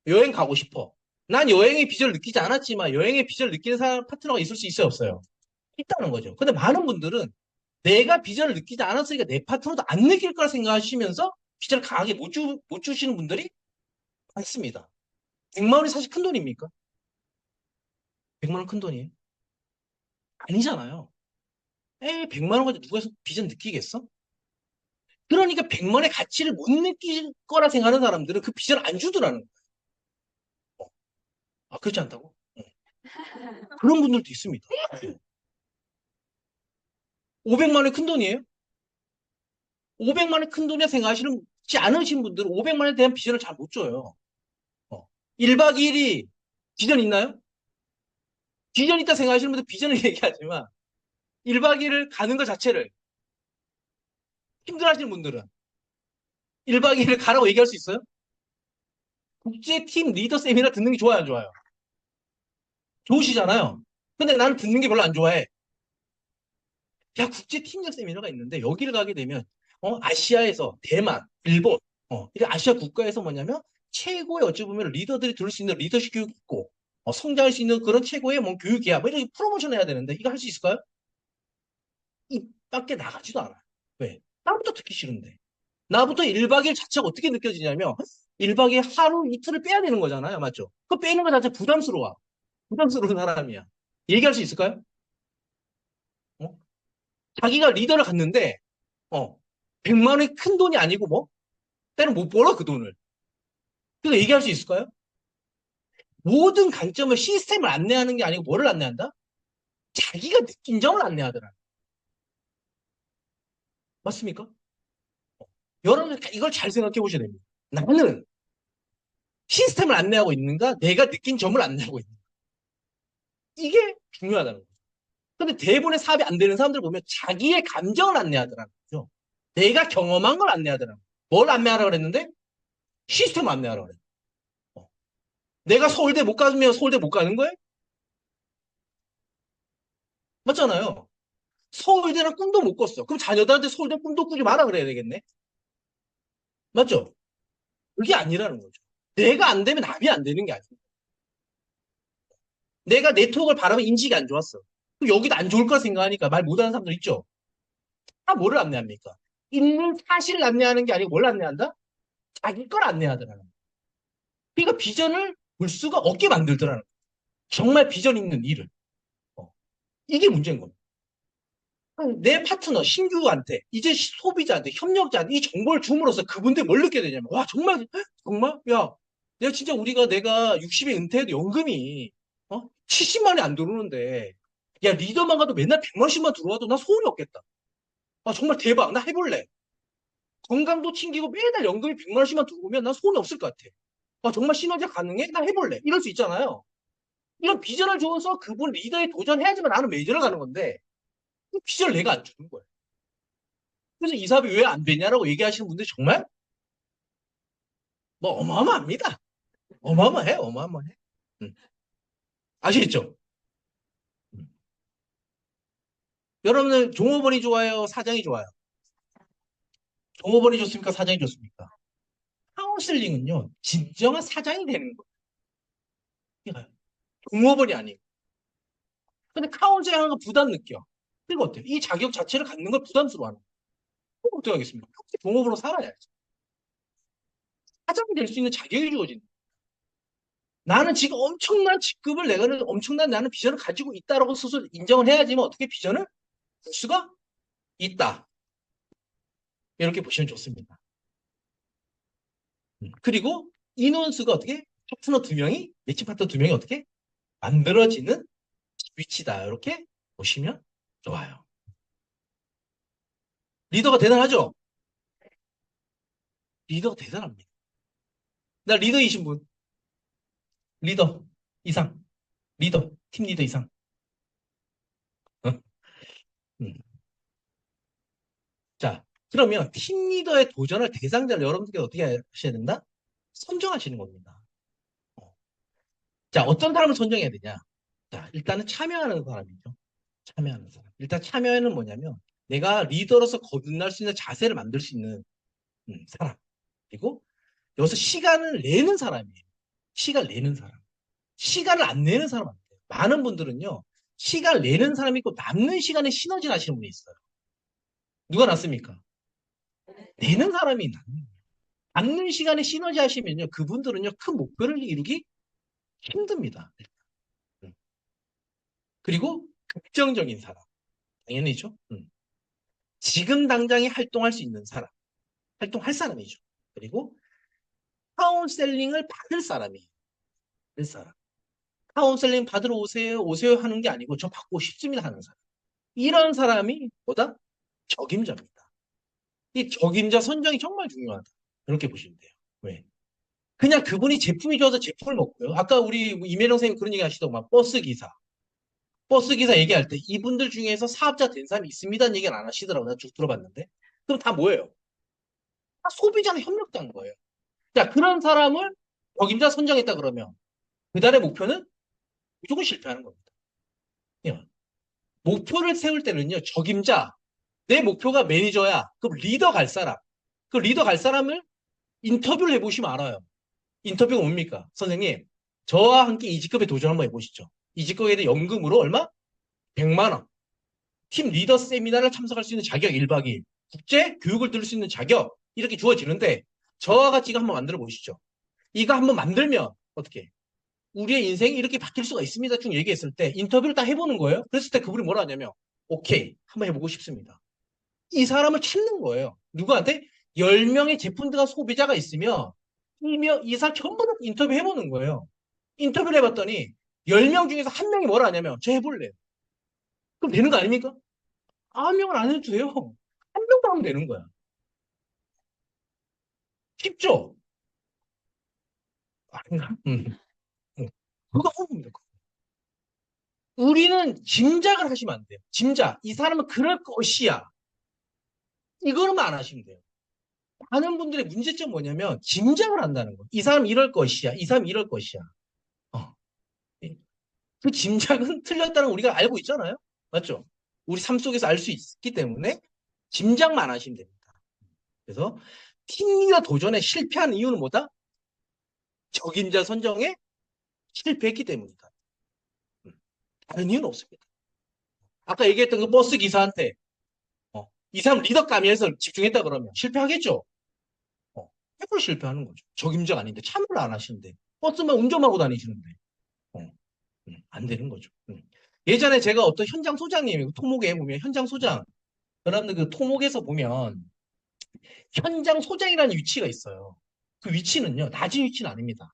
여행 가고 싶어. 난 여행의 비전을 느끼지 않았지만 여행의 비전을 느끼는 사람 파트너가 있을 수 있어요, 없어요? 있다는 거죠. 근데 많은 분들은 내가 비전을 느끼지 않았으니까 내 파트너도 안 느낄 거라 생각하시면서 비전을 강하게 못 주시는 분들이 많습니다. 100만 원이 사실 큰 돈입니까? 100만 원 큰 돈이에요? 아니잖아요. 100만 원 가지고 누가 비전 느끼겠어? 그러니까 100만 원의 가치를 못 느낄 거라 생각하는 사람들은 그 비전을 안 주더라는 거예요. 그렇지 않다고? 그런 분들도 있습니다. 500만 원이 큰 돈이에요? 500만 원이 큰 돈이라 생각하시지 않으신 분들은 500만 원에 대한 비전을 잘 못 줘요. 1박 2일이 비전 있나요? 비전 있다 생각하시는 분들 비전을 얘기하지만 1박 2일을 가는 것 자체를 힘들어 하시는 분들은 1박 2일을 가라고 얘기할 수 있어요? 국제팀 리더 세미나 듣는 게 좋아요, 안 좋아요? 좋으시잖아요. 근데 나는 듣는 게 별로 안 좋아해. 야, 국제팀장 세미나가 있는데 여기를 가게 되면 아시아에서 대만, 일본, 이게 아시아 국가에서 뭐냐면 최고의 어찌 보면 리더들이 들을 수 있는 리더십 교육이 있고 성장할 수 있는 그런 최고의 뭐 교육이야. 뭐 이렇게 프로모션 해야 되는데 이거 할 수 있을까요? 이 밖에 나가지도 않아요. 왜? 나부터 듣기 싫은데. 나부터 1박 2일 자체가 어떻게 느껴지냐면 1박 2일 하루 이틀을 빼야 되는 거잖아요. 맞죠? 그 빼는 거 자체 부담스러워. 부담스러운 사람이야. 얘기할 수 있을까요? 어? 자기가 리더를 갔는데 100만 원이 큰 돈이 아니고 뭐? 때는 못 벌어, 그 돈을. 그래서 얘기할 수 있을까요? 모든 관점을 시스템을 안내하는 게 아니고 뭐를 안내한다? 자기가 느낀 점을 안내하더라. 맞습니까? 여러분, 이걸 잘 생각해 보셔야 됩니다. 나는 시스템을 안내하고 있는가? 내가 느낀 점을 안내하고 있는가? 이게 중요하다는 거죠. 근데 대부분의 사업이 안 되는 사람들 보면 자기의 감정을 안내하더라는 거죠. 내가 경험한 걸 안내하더라는 거죠. 뭘 안내하라고 그랬는데? 시스템을 안내하라고 그랬어요. 내가 서울대 못 가면 서울대 못 가는 거예요? 맞잖아요. 서울대랑 꿈도 못 꿨어. 그럼 자녀들한테 서울대 꿈도 꾸지 마라 그래야 되겠네? 맞죠? 그게 아니라는 거죠. 내가 안 되면 남이 안 되는 게 아니에요. 내가 네트워크를 바라면 인식이 안 좋았어. 그럼 여기도 안 좋을 거라 생각하니까 말 못하는 사람들 있죠? 다 뭐를 안내합니까? 있는 사실을 안내하는 게 아니고 뭘 안내한다? 자기 걸 안내하더라는 거예요. 그러니까 비전을 볼 수가 없게 만들더라는 거예요. 정말 비전 있는 일을. 어. 이게 문제인 겁니다. 내 파트너, 신규한테, 이제 소비자한테, 협력자한테 이 정보를 줌으로써 그분들 뭘 느껴야 되냐면, 와, 정말, 정말? 야, 내가 60에 은퇴해도 연금이, 70만이 안 들어오는데, 야, 리더만 가도 맨날 100만씩만 들어와도 나 소원이 없겠다. 아, 정말 대박. 나 해볼래. 건강도 챙기고 매달 연금이 100만씩만 들어오면 난 소원이 없을 것 같아. 아, 정말 시너지 가능해? 나 해볼래. 이럴 수 있잖아요. 이런 비전을 줘서 그분 리더에 도전해야지만 나는 메이저를 가는 건데, 그 비전을 내가 안 주는 거야. 그래서 이 사업이 왜 안 되냐라고 얘기하시는 분들이 정말 뭐 어마어마합니다. 어마어마해, 어마어마해. 음. 아시겠죠? 음. 여러분은 종업원이 좋아요, 사장이 좋아요? 종업원이 좋습니까, 사장이 좋습니까? 카운슬링은요, 진정한 사장이 되는 거예요. 종업원이 아니고. 근데 카운슬링 하는 거 부담 느껴. 그리고 어때요? 이 자격 자체를 갖는 걸 부담스러워하는 거예요. 그럼 어떻게 하겠습니까? 종업으로 살아야지. 사장이 될 수 있는 자격이 주어진다. 나는 지금 엄청난 직급을 내가 엄청난 나는 비전을 가지고 있다라고 스스로 인정을 해야지만 어떻게 비전을 볼 수가 있다. 이렇게 보시면 좋습니다. 그리고 인원수가 어떻게 파트너 두 명이 매칭 파트너 두 명이 어떻게 만들어지는 위치다. 이렇게 보시면 좋아요. 리더가 대단하죠? 리더가 대단합니다. 나 리더이신 분, 리더 이상, 리더, 팀 리더 이상. 어? 음. 자, 그러면 팀 리더에 도전할 대상자를 여러분들께 어떻게 하셔야 된다? 선정하시는 겁니다. 어. 자, 어떤 사람을 선정해야 되냐? 자, 일단은 참여하는 사람이죠. 참여하는 사람. 일단 참여는 뭐냐면 내가 리더로서 거듭날 수 있는 자세를 만들 수 있는 사람. 그리고 여기서 시간을 내는 사람이에요. 시간 내는 사람. 시간을 안 내는 사람 안 돼요. 많은 분들은요. 시간 내는 사람이 있고 남는 시간에 시너지 나시는 분이 있어요. 누가 낫습니까? 내는 사람이 낫는. 남는 시간에 시너지 하시면요. 그분들은요. 큰 목표를 이루기 힘듭니다. 음. 그리고 긍정적인 사람. 당연히죠. 지금 당장에 활동할 수 있는 사람. 활동할 사람이죠. 그리고 카운셀링을 받을 사람이에요. 받을 사람. 카운셀링 받으러 오세요, 오세요 하는 게 아니고 저 받고 싶습니다 하는 사람. 이런 사람이 뭐다? 적임자입니다. 이 적임자 선정이 정말 중요하다. 그렇게 보시면 돼요. 왜? 그냥 그분이 제품이 좋아서 제품을 먹고요. 아까 우리 이매령 선생님 그런 얘기 하시더만 버스 기사. 버스 기사 얘기할 때 이분들 중에서 사업자 된 사람이 있습니다는 얘기는 안 하시더라고요. 내가 쭉 들어봤는데. 그럼 다 뭐예요? 다 소비자랑 협력자인 거예요. 자, 그런 사람을 적임자 선정했다 그러면 그달의 목표는 무조건 실패하는 겁니다. 예. 목표를 세울 때는요, 적임자, 내 목표가 매니저야. 그럼 리더 갈 사람. 그 리더 갈 사람을 인터뷰를 해보시면 알아요. 인터뷰가 뭡니까? 선생님, 저와 함께 이 직급에 도전 한번 해보시죠. 이 직급에 대해 연금으로 얼마? 100만 원. 팀 리더 세미나를 참석할 수 있는 자격 1박 2일. 국제 교육을 들을 수 있는 자격. 이렇게 주어지는데, 저와 같이 이거 한번 만들어 보시죠. 이거 한번 만들면, 어떻게? 우리의 인생이 이렇게 바뀔 수가 있습니다. 쭉 얘기했을 때 인터뷰를 딱 해보는 거예요. 그랬을 때 그분이 뭐라 하냐면 오케이 한번 해보고 싶습니다. 이 사람을 찾는 거예요. 누구한테? 10명의 제품들과 소비자가 있으면 이 사람 전부 다 인터뷰 해보는 거예요. 인터뷰를 해봤더니 10명 중에서 한 명이 뭐라 하냐면 저 해볼래요. 그럼 되는 거 아닙니까? 아, 한 명은 안 해도 돼요. 한 명만 하면 되는 거야. 쉽죠? 아닌가? 그거 하면 돼. 우리는 짐작을 하시면 안 돼요. 짐작. 이 사람은 그럴 것이야. 이거는만 안 하시면 돼요. 많은 분들의 문제점 뭐냐면 짐작을 한다는 거. 이 사람 이럴 것이야. 이 사람 이럴 것이야. 어. 그 짐작은 틀렸다는 걸 우리가 알고 있잖아요. 맞죠? 우리 삶 속에서 알 수 있기 때문에 짐작만 하시면 됩니다. 그래서 팀리더 도전에 실패한 이유는 뭐다? 적임자 선정에 실패했기 때문이다. 다른 이유는 없습니다. 아까 얘기했던 그 버스 기사한테 이 사람 리더감에서 집중했다 그러면 실패하겠죠? 100% 실패하는 거죠. 적임자가 아닌데 참여를 안 하시는데 버스만 운전하고 다니시는데 어, 안 되는 거죠. 예전에 제가 어떤 현장 소장님 토목에 보면 현장 소장 여러분들 그 토목에서 보면 현장 소장이라는 위치가 있어요. 그 위치는요 낮은 위치는 아닙니다.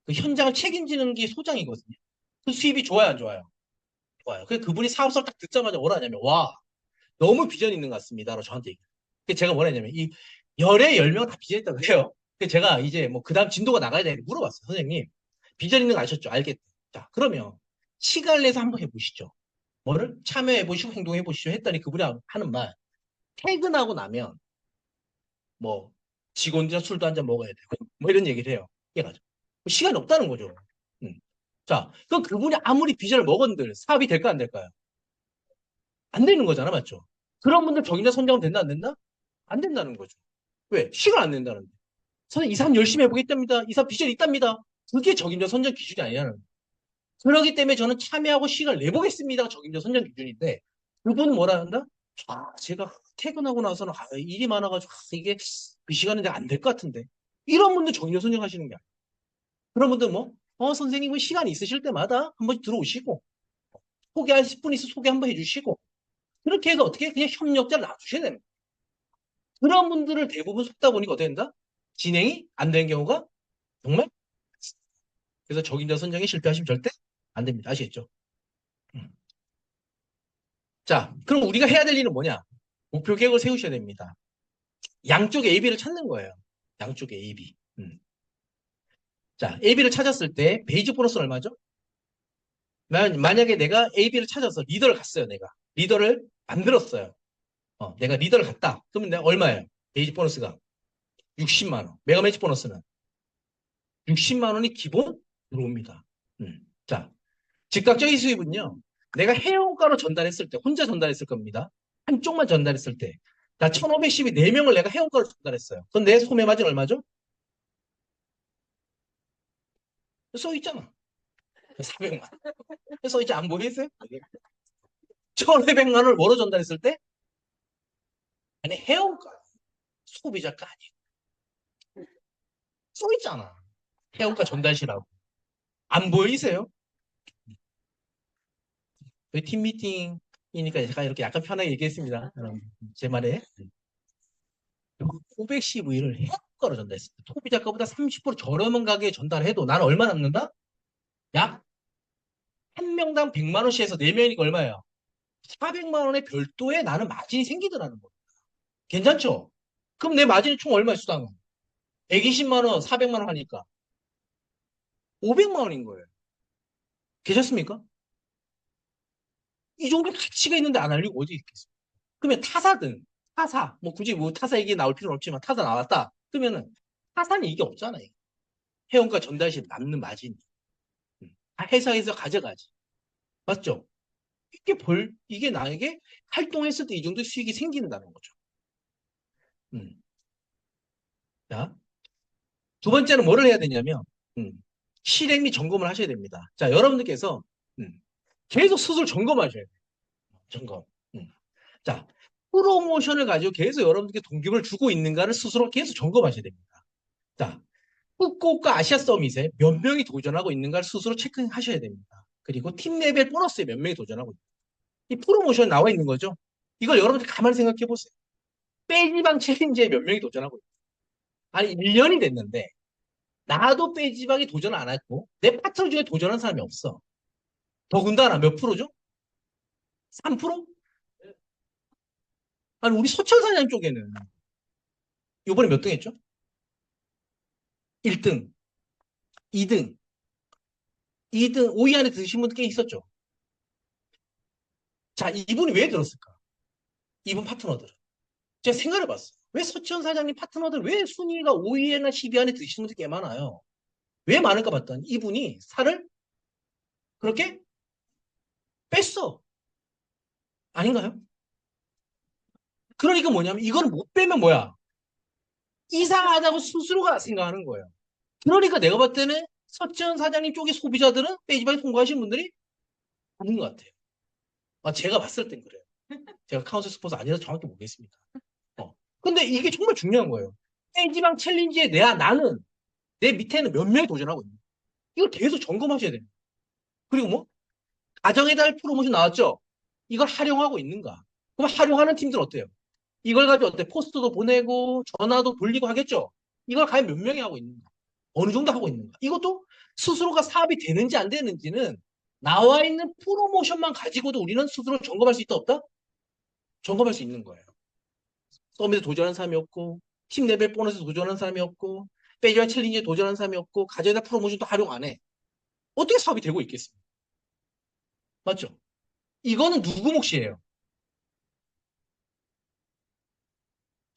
그 현장을 책임지는 게 소장이거든요. 그 수입이 좋아요 안 좋아요? 좋아요. 그래서 그분이 사업서를 딱 듣자마자 뭐라 하냐면 와 너무 비전 있는 것 같습니다라고 저한테 얘기해요. 그래서 제가 뭐라 했냐면 이 열에 10명 다 비전 있다고 해요. 그래서 제가 이제 뭐 그 다음 진도가 나가야 되는데 물어봤어요. 선생님 비전 있는 거 아셨죠? 알겠대. 자 그러면 시간을 내서 한번 해보시죠. 뭐를? 참여해보시고 행동해보시죠 했더니 그분이 하는 말 퇴근하고 나면 뭐 직원들이랑 술도 한잔 먹어야 되고 뭐 이런 얘기를 해요. 해가지고 시간이 없다는 거죠. 음. 자, 그럼 그분이 아무리 비전을 먹은들 사업이 될까 안 될까요? 안 되는 거잖아, 맞죠? 그런 분들 적임자 선정은 된다 안 된다? 안 된다는 거죠. 왜? 시간 안 낸다는데. 선생님 이 사람 열심히 해보겠답니다. 이 사람 비전 있답니다. 그게 적임자 선정 기준이 아니냐는 거예요. 그렇기 때문에 저는 참여하고 시간을 내보겠습니다가 적임자 선정 기준인데 그분은 뭐라 한다? 아, 제가 퇴근하고 나서는 일이 많아가지고 이게 그 시간은 내가 안 될 것 같은데. 이런 분들 적임자 선정하시는 게 아니에요. 그런 분들 뭐, 선생님은 시간 있으실 때마다 한 번씩 들어오시고 소개하실 분 있으면 소개 한번 해주시고 그렇게 해서 어떻게 그냥 협력자를 놔두셔야 됩니다. 그런 분들을 대부분 속다 보니까 어떻게 된다? 진행이 안 되는 경우가 정말 그래서 적임자 선정에 실패하시면 절대 안 됩니다. 아시겠죠? 음. 자, 그럼 우리가 해야 될 일은 뭐냐? 목표 계획을 세우셔야 됩니다. 양쪽 AB를 찾는 거예요. 양쪽 AB. 자, AB를 찾았을 때 베이직 보너스는 얼마죠? 만약에 내가 AB를 찾아서 리더를 갔어요, 내가. 리더를 만들었어요. 내가 리더를 갔다. 그러면 내가 얼마예요? 베이직 보너스가 60만 원. 메가 매치 보너스는 60만 원이 기본 들어옵니다. 자, 즉각적인 수입은요. 내가 회원가로 전달했을 때, 혼자 전달했을 겁니다. 한쪽만 전달했을 때. 나 1510이 4명을 내가 회원가로 전달했어요. 그럼 내 소매 마진 얼마죠? 써 있잖아. 400만. 써 있지 안 보이세요? 1,500만 원을 뭐로 전달했을 때? 아니, 회원가. 소비자가 아니고. 써 있잖아. 회원가 전달시라고. 안 보이세요? 저희 팀 미팅이니까 제가 이렇게 약간 편하게 얘기했습니다. 제 말에. 510V를 해고가로 전달했습니다. 소비자가보다 30% 저렴한 가격에 전달해도 나는 얼마 남는다? 약 한 명당 100만 원씩 해서 4명이니까 얼마예요? 400만 원의 별도의 나는 마진이 생기더라는 거예요. 괜찮죠? 그럼 내 마진이 총 얼마 수당은? 120만 원, 400만 원 하니까 500만 원인 거예요. 괜찮습니까? 이 정도 가치가 있는데 안 알리고 어디 있겠어요? 그러면 타사든 타사 뭐 굳이 뭐 타사 얘기 나올 필요는 없지만 타사 나왔다. 그러면은 타사는 이게 없잖아요. 회원가 전달 시 남는 마진. 회사에서 가져가지. 맞죠? 이게 나에게 활동했을 때 이 정도 수익이 생긴다는 거죠. 음. 자, 두 번째는 뭐를 해야 되냐면, 실행 및 점검을 하셔야 됩니다. 자, 여러분들께서, 음, 계속 스스로 점검하셔야 돼요. 점검. 음. 자, 프로모션을 가지고 계속 여러분들께 동기부여를 주고 있는가를 스스로 계속 점검하셔야 됩니다. 자, 후쿠오카 아시아 서밋에 몇 명이 도전하고 있는가를 스스로 체크하셔야 됩니다. 그리고 팀 레벨 보너스에 몇 명이 도전하고 있는가. 이 프로모션 나와 있는 거죠. 이걸 여러분들 가만히 생각해 보세요. 빼지방 챌린지에 몇 명이 도전하고 있어. 아니, 1년이 됐는데, 나도 빼지방에 도전 안 했고, 내 파트너 중에 도전한 사람이 없어. 더군다나 몇 프로죠? 3%? 아니, 우리 서천사장 쪽에는 요번에 몇 등 했죠? 1등, 2등, 2등, 5위 안에 드신 분들 꽤 있었죠. 자, 이분이 왜 들었을까? 이분 파트너들. 제가 생각을 해봤어요. 왜 서치현 사장님 파트너들 왜 순위가 5위나 10위 안에 드시는 분들이 꽤 많아요? 왜 많을까 봤더니 이분이 살을 그렇게 뺐어. 아닌가요? 그러니까 뭐냐면 이거는 못 빼면 뭐야? 이상하다고 스스로가 생각하는 거예요. 그러니까 내가 봤을 때는 서치현 사장님 쪽의 소비자들은 빼지방에 통과하신 분들이 아닌 것 같아요. 아, 제가 봤을 땐 그래요. 제가 카운트 스포츠 아니라서 정확히 모르겠습니다. 근데 이게 정말 중요한 거예요. 빼지방 챌린지에 나는 내 밑에는 몇 명이 도전하고 있는 거예요. 이걸 계속 점검하셔야 돼요. 그리고 뭐 가정의 달 프로모션 나왔죠? 이걸 활용하고 있는가? 그럼 활용하는 팀들 어때요? 이걸 가지고 어때? 포스터도 보내고 전화도 돌리고 하겠죠? 이걸 과연 몇 명이 하고 있는가? 어느 정도 하고 있는가? 이것도 스스로가 사업이 되는지 안 되는지는 나와 있는 프로모션만 가지고도 우리는 스스로 점검할 수 있다 없다? 점검할 수 있는 거예요. 서밋에 도전한 사람이 없고 팀 레벨 보너스 도전한 사람이 없고 빼지와 챌린지에 도전한 사람이 없고 가정의 달 프로모션도 활용 안 해. 어떻게 사업이 되고 있겠습니까? 맞죠? 이거는 누구 몫이에요?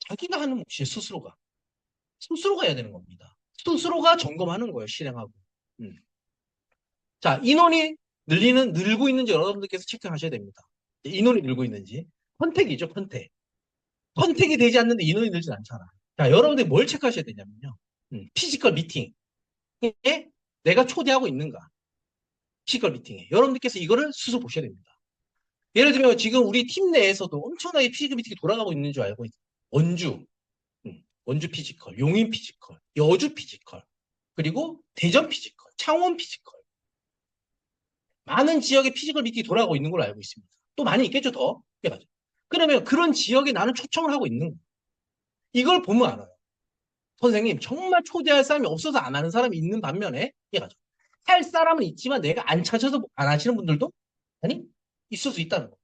자기가 하는 몫이에요, 스스로가. 스스로가 해야 되는 겁니다. 스스로가 점검하는 거예요, 실행하고. 음. 자, 인원이 늘고 있는지 여러분들께서 체크하셔야 됩니다. 인원이 늘고 있는지. 컨택이죠, 컨택. 컨택이 되지 않는데 인원이 늘진 않잖아. 자, 여러분들이 뭘 체크하셔야 되냐면요. 피지컬 미팅에 내가 초대하고 있는가. 피지컬 미팅에. 여러분들께서 이거를 스스로 보셔야 됩니다. 예를 들면 지금 우리 팀 내에서도 엄청나게 피지컬 미팅이 돌아가고 있는 줄 알고 있어요. 원주, 원주 피지컬, 용인 피지컬, 여주 피지컬, 그리고 대전 피지컬, 창원 피지컬. 많은 지역의 피지컬 미팅이 돌아가고 있는 걸로 알고 있습니다. 또 많이 있겠죠, 더. 해가지고. 그러면 그런 지역에 나는 초청을 하고 있는 거예요. 이걸 보면 알아요. 선생님, 정말 초대할 사람이 없어서 안 하는 사람이 있는 반면에, 해가지고. 할 사람은 있지만 내가 안 찾아서 안 하시는 분들도, 아니, 있을 수 있다는 거.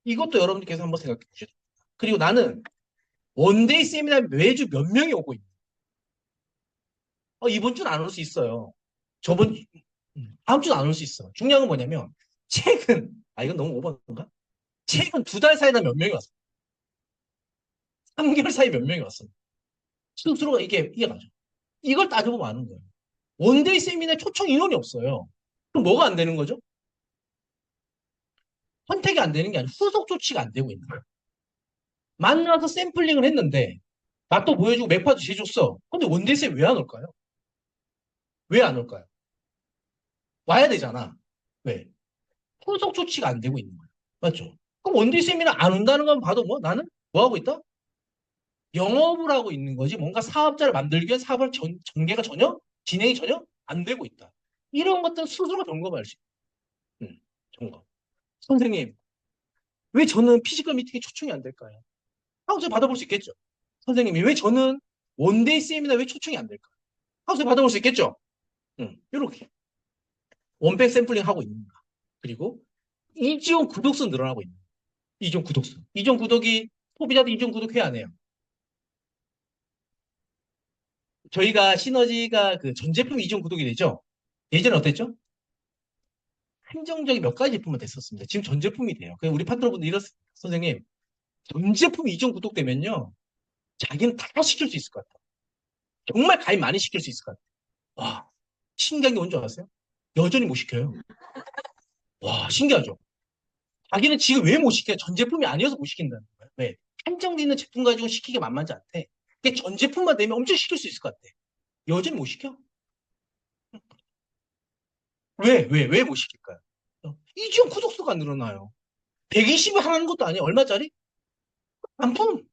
이것도 여러분들께서 한번 생각해 보셔야 됩니다. 그리고 나는 원데이 세미나 매주 몇 명이 오고 있는 이번 주는 안 올 수 있어요. 저번, 다음 주는 안 올 수 있어. 중요한 건 뭐냐면, 이건 너무 오버인가? 최근 2달 사이에 몇 명이 왔어. 3개월 사이에 몇 명이 왔어. 스스로가 이해가죠. 이걸 따져보면 아는 거예요. 원데이 세미나 초청 인원이 없어요. 그럼 뭐가 안 되는 거죠? 선택이 안 되는 게 아니라 후속 조치가 안 되고 있는 거예요. 만나서 샘플링을 했는데, 맛도 보여주고 맥파도 재줬어. 근데 원데이 세미 왜 안 올까요? 왜 안 올까요? 와야 되잖아. 왜? 후속 조치가 안 되고 있는 거예요. 맞죠? 그럼 원데이 세미나 안 온다는 건 봐도 뭐 나는 뭐 하고 있다? 영업을 하고 있는 거지 뭔가 사업자를 만들기 위한 사업을 전개가 전혀 진행이 전혀 안 되고 있다. 이런 것들은 스스로 점검할 수 있는 점검. 선생님, 왜 저는 피지컬 미팅에 초청이 안 될까요? 하우스에 받아볼 수 있겠죠. 선생님이 왜 저는 원데이 세미나 왜 초청이 안 될까요? 하우스에 받아볼 수 있겠죠. 이렇게 원백 샘플링 하고 있는가. 그리고 이지원 구독수 늘어나고 있는 거예요. 이전 구독수. 이전 구독이 소비자도 이전 구독해야 하네요. 저희가 시너지가 그 전 제품 이전 구독이 되죠. 예전에 어땠죠? 한정적인 몇 가지 제품만 됐었습니다. 지금 전 제품이 돼요. 그냥 우리 파트너분들 이렇습니다. 선생님, 전 제품 이전 구독되면요. 자기는 다 시킬 수 있을 것 같아요. 정말 가입 많이 시킬 수 있을 것 같아요. 와, 신기한 게 뭔지 아세요? 여전히 못 시켜요. 와, 신기하죠? 자기는 지금 왜 못 시켜요? 전 제품이 아니어서 못 시킨다는 거예요. 왜? 한정돼 있는 제품 가지고 시키기 만만치 않대. 그게 전 제품만 되면 엄청 시킬 수 있을 것 같아. 여전히 못 시켜? 왜 못 시킬까요? 이지원 구독수가 안 늘어나요. 120을 하는 것도 아니에요. 얼마짜리? 반품.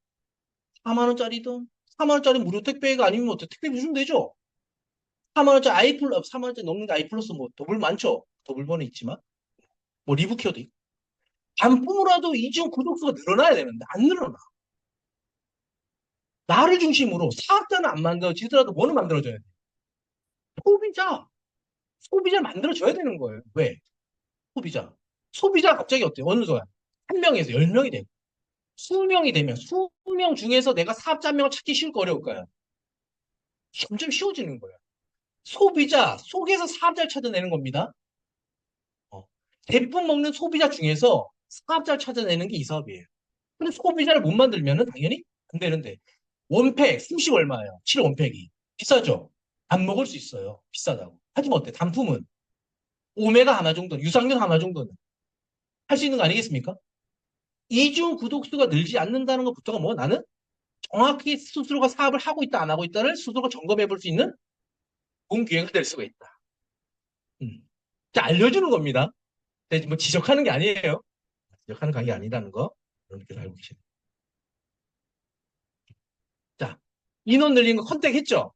4만 원짜리든 4만 원짜리 무료 택배가 아니면 어때? 택배 주면 되죠. 4만 원짜리 아이플러스 4만 원짜리 넘는 게 아이플러스 뭐 더블 많죠. 더블번에 있지만 뭐 리브케어도 있고 반품으로라도 이지원 구독수가 늘어나야 되는데 안 늘어나. 나를 중심으로 사업자는 안 만들어지더라도 뭐는 만들어줘야 돼? 소비자. 소비자를 만들어줘야 되는 거예요. 왜? 소비자. 소비자가 갑자기 어때요? 어느 순간? 한 명에서 10명이 되고, 20명이 되면 20명 중에서 내가 사업자 한 명을 찾기 쉬울까 어려울까요? 점점 쉬워지는 거예요. 소비자 속에서 사업자를 찾아내는 겁니다. 어. 대품 먹는 소비자 중에서 사업자를 찾아내는 게 이 사업이에요. 근데 소비자를 못 만들면은 당연히 안 되는데. 원팩 30 얼마예요? 7 원팩이. 비싸죠? 안 먹을 수 있어요. 비싸다고. 하지만 어때? 단품은 오메가 하나 정도는, 유산균 하나 정도는 할 수 있는 거 아니겠습니까? 이중 구독수가 늘지 않는다는 것부터가 뭐 나는 정확히 스스로가 사업을 하고 있다, 안 하고 있다를 스스로가 점검해 볼 수 있는 좋은 기회가 될 수가 있다. 음. 자, 알려주는 겁니다. 근데 뭐 지적하는 게 아니에요. 지적하는 관계 아니라는 거. 여러분께서 알고 계시죠. 자, 인원 늘리는 거 컨택 했죠?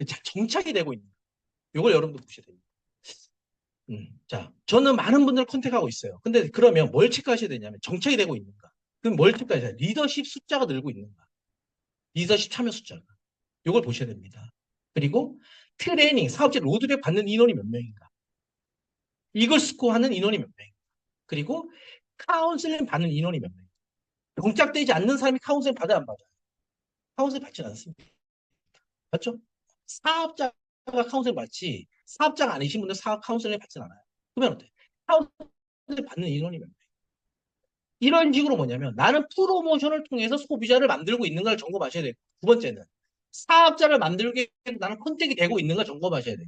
자, 정착이 되고 있는 거. 이걸 여러분도 보셔야 됩니다. 자, 저는 많은 분들을 컨택하고 있어요. 근데 그러면 뭘 체크하셔야 되냐면 정착이 되고 있는가? 그럼 뭘 체크하셔야 돼요? 리더십 숫자가 늘고 있는가? 리더십 참여 숫자가. 이걸 보셔야 됩니다. 그리고 트레이닝, 사업체 로드맵 받는 인원이 몇 명인가? 이걸 스코어하는 인원이 몇 명인가? 그리고 카운슬링 받는 인원이 몇 명인가? 정착되지 않는 사람이 카운슬링 받아야 안 받아요? 카운슬링 받지는 않습니다. 맞죠? 사업자가 카운슬링 받지 사업자가 아니신 분들 사업 카운슬링 받지는 않아요. 그러면 어때? 카운슬링 받는 인원이 몇 명? 이런 식으로 뭐냐면 나는 프로모션을 통해서 소비자를 만들고 있는가를 점검하셔야 돼요. 두 번째는 사업자를 만들게 나는 컨택이 되고 있는가 점검하셔야 돼요.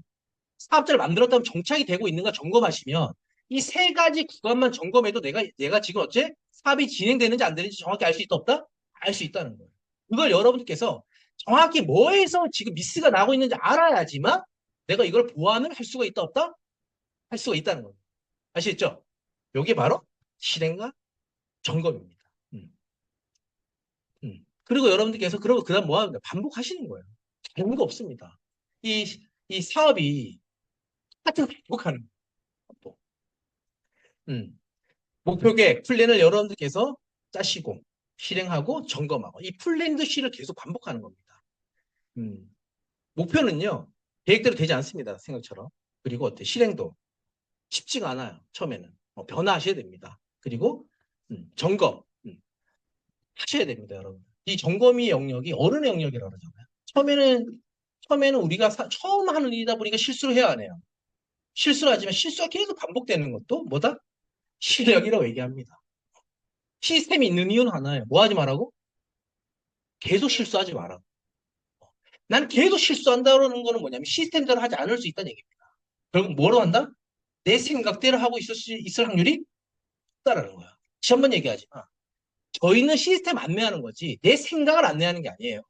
사업자를 만들었다면 정착이 되고 있는가 점검하시면 이 세 가지 구간만 점검해도 내가 지금 어째 사업이 진행되는지 안 되는지 정확히 알 수 있다 없다? 알 수 있다는 거예요. 그걸 여러분들께서 정확히 뭐에서 지금 미스가 나고 있는지 알아야지만 내가 이걸 보완을 할 수가 있다 없다? 할 수가 있다는 거예요. 아시겠죠? 이게 바로 실행과 점검입니다. 음. 그리고 여러분들께서 그러고 그다음 뭐 합니까? 반복하시는 거예요. 재미가 없습니다. 이, 이 사업이 똑같은 반복하는 거예요. 목표 계획, 플랜을 여러분들께서 짜시고 실행하고 점검하고 이 플랜드 C를 계속 반복하는 겁니다. 음, 목표는요 계획대로 되지 않습니다. 생각처럼. 그리고 어때? 실행도 쉽지가 않아요. 처음에는 변화하셔야 됩니다. 그리고 점검 하셔야 됩니다, 여러분. 이 점검이 영역이 어른의 영역이라고 그러잖아요. 처음에는 우리가 처음 하는 일이다 보니까 실수를 해야 하네요. 실수를 하지만 실수가 계속 반복되는 것도 뭐다? 실력이라고 얘기합니다. 시스템이 있는 이유는 하나예요. 뭐 하지 말라고? 계속 실수하지 마라. 난 계속 실수한다는 거는 뭐냐면 시스템대로 하지 않을 수 있다는 얘기입니다. 결국 뭐로 한다? 내 생각대로 하고 있을 확률이 높다라는 거야. 다시 한번 얘기하지만 저희는 시스템 안내하는 거지 내 생각을 안내하는 게 아니에요.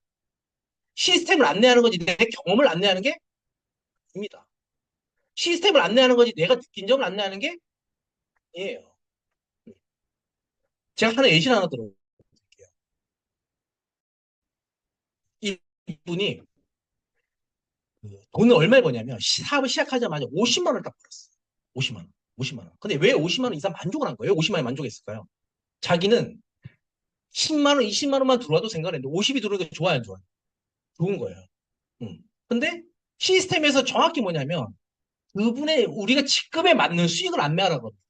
시스템을 안내하는 거지 내 경험을 안내하는 게 아닙니다. 시스템을 안내하는 거지 내가 느낀 점을 안내하는 게 아니에요. 제가 하나 예시 하나 들어볼게요. 이분이 돈을 얼마에 버냐면 사업을 시작하자마자 50만 원을 딱 벌었어요. 50만 원. 50만 원. 근데 왜 50만 원 이상 만족을 한 거예요? 50만 원에 만족했을까요? 자기는 10만 원, 20만 원만 들어와도 생각을 했는데 50이 들어오니까 좋아요, 안 좋아요? 좋은 거예요. 근데 시스템에서 정확히 뭐냐면 그분의 우리가 직급에 맞는 수익을 안내하라고 합니다.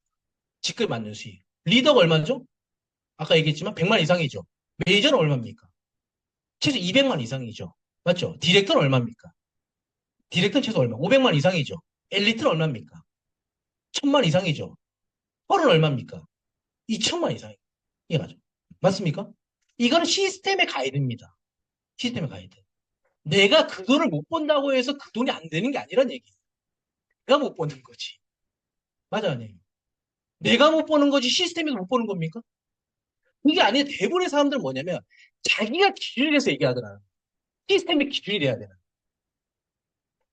직급에 맞는 수익. 리더가 얼마죠? 아까 얘기했지만 100만 이상이죠. 매니저는 얼마입니까? 최소 200만 이상이죠. 맞죠? 디렉터는 얼마입니까? 디렉터는 최소 얼마? 500만 이상이죠. 엘리트는 얼마입니까? 1000만 이상이죠. 펄은 얼마입니까? 2천만 이상이에요. 이해가죠? 맞습니까? 이거는 시스템의 가이드입니다. 시스템의 가이드. 내가 그 돈을 못 번다고 해서 그 돈이 안 되는 게 아니란 얘기예요. 내가 못 버는 거지. 맞아, 아니에요. 내가 못 버는 거지 시스템에서 못 버는 겁니까? 그게 아니에요. 대부분의 사람들은 뭐냐면 자기가 길을 내서 얘기하더라. 시스템이 길이 돼야 되는.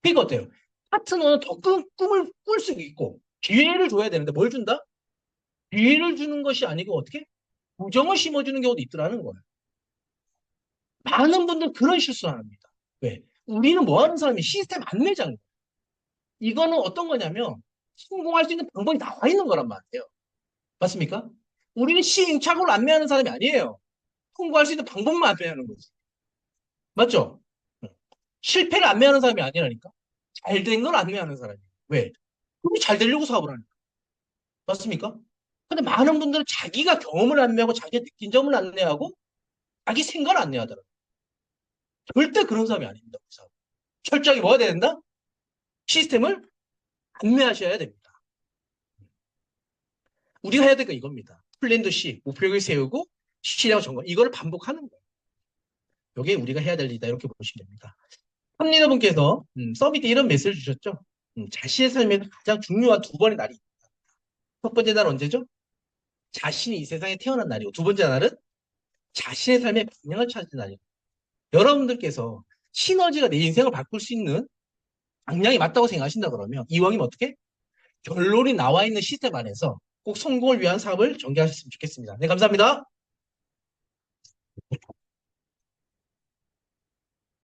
그러니까 어때요? 파트너는 더 꿈을 꿀 수 있고 기회를 줘야 되는데 뭘 준다? 기회를 주는 것이 아니고 어떻게? 부정을 심어주는 경우도 있더라는 거예요. 많은 분들 그런 실수를 합니다. 왜? 우리는 뭐 하는 사람이 시스템 안내장. 이거는 어떤 거냐면 성공할 수 있는 방법이 나와 있는 거란 말이에요. 맞습니까? 우리는 시행착오를 안내하는 사람이 아니에요. 통과할 수 있는 방법만 안내하는 거지. 맞죠? 응. 실패를 안매하는 사람이 아니라니까. 잘 된 걸 안매하는 사람이에요. 왜? 그게 잘 되려고 사업을 하니까. 맞습니까? 근데 많은 분들은 자기가 경험을 안내하고 자기가 느낀 점을 안내하고 자기 생각을 안내하더라고요. 절대 그런 사람이 아닙니다. 그 사람. 철저하게 뭐가 돼야 된다? 시스템을 안내하셔야 됩니다. 우리가 해야 될 건 이겁니다. 플랜도 C, 목표를 세우고 시량 점검. 이거를 반복하는 거예요. 이게 우리가 해야 될 일이다. 이렇게 보시면 됩니다. 합리더분께서 서밋 때 이런 메시지를 주셨죠. 자신의 삶에서 가장 중요한 두 번의 날이 있다. 첫 번째 날 언제죠? 자신이 이 세상에 태어난 날이고 두 번째 날은 자신의 삶의 방향을 찾는 날이에요. 여러분들께서 시너지가 내 인생을 바꿀 수 있는 방향이 맞다고 생각하신다 그러면 이왕이면 어떻게? 결론이 나와 있는 시스템 안에서 꼭 성공을 위한 사업을 전개하셨으면 좋겠습니다. 네, 감사합니다.